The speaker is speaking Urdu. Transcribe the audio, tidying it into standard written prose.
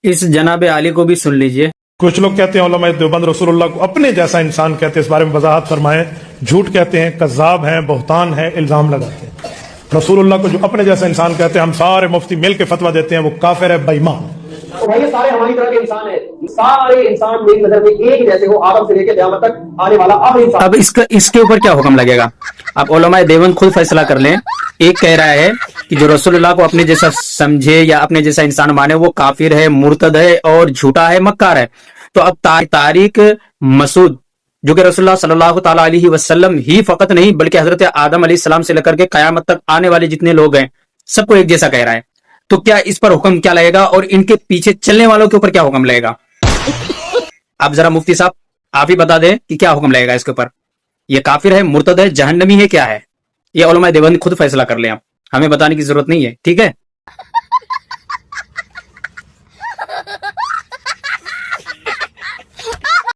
اس جناب علی کو بھی سن لیجئے. کچھ لوگ کہتے ہیں علماء دیوبند رسول اللہ کو اپنے جیسا انسان کہتے ہیں، اس بارے میں وضاحت فرمائیں. جھوٹ کہتے ہیں، کذاب ہیں، بہتان ہیں، الزام لگاتے ہیں. رسول اللہ کو جو اپنے جیسا انسان کہتے ہیں، ہم سارے مفتی مل کے فتویٰ دیتے ہیں وہ کافر ہے، بے ایمان. تو بھائی سارے ہماری طرح کے انسان ہیں، سارے انسان میری نظر میں ایک جیسے ہو، آدم سے لے کے قیامت تک آنے والا آخری انسان. اب اس کے اوپر کیا حکم لگے گا؟ اب علماء دیوبند خود فیصلہ کر لیں. ایک کہہ رہا ہے کہ جو رسول اللہ کو اپنے جیسا سمجھے یا اپنے جیسا انسان مانے وہ کافر ہے، مرتد ہے اور جھوٹا ہے، مکار ہے. تو اب طارق مسعود جو کہ رسول اللہ صلی اللہ تعالیٰ علیہ وسلم ہی فقط نہیں بلکہ حضرت آدم علیہ السلام سے لے کر کے قیامت تک آنے والے جتنے لوگ ہیں سب کو ایک جیسا کہہ رہا ہے. تو کیا اس پر حکم کیا لگے گا اور ان کے پیچھے چلنے والوں کے اوپر کیا حکم لگے گا؟ آپ ذرا مفتی صاحب آپ ہی بتا دیں کہ کیا حکم لگے گا اس کے اوپر. یہ کافر ہے، مرتد ہے، جہنمی ہے، کیا ہے؟ یہ علماء دیوبند خود فیصلہ کر لیں. آپ ہمیں بتانے کی ضرورت نہیں ہے. ٹھیک ہے.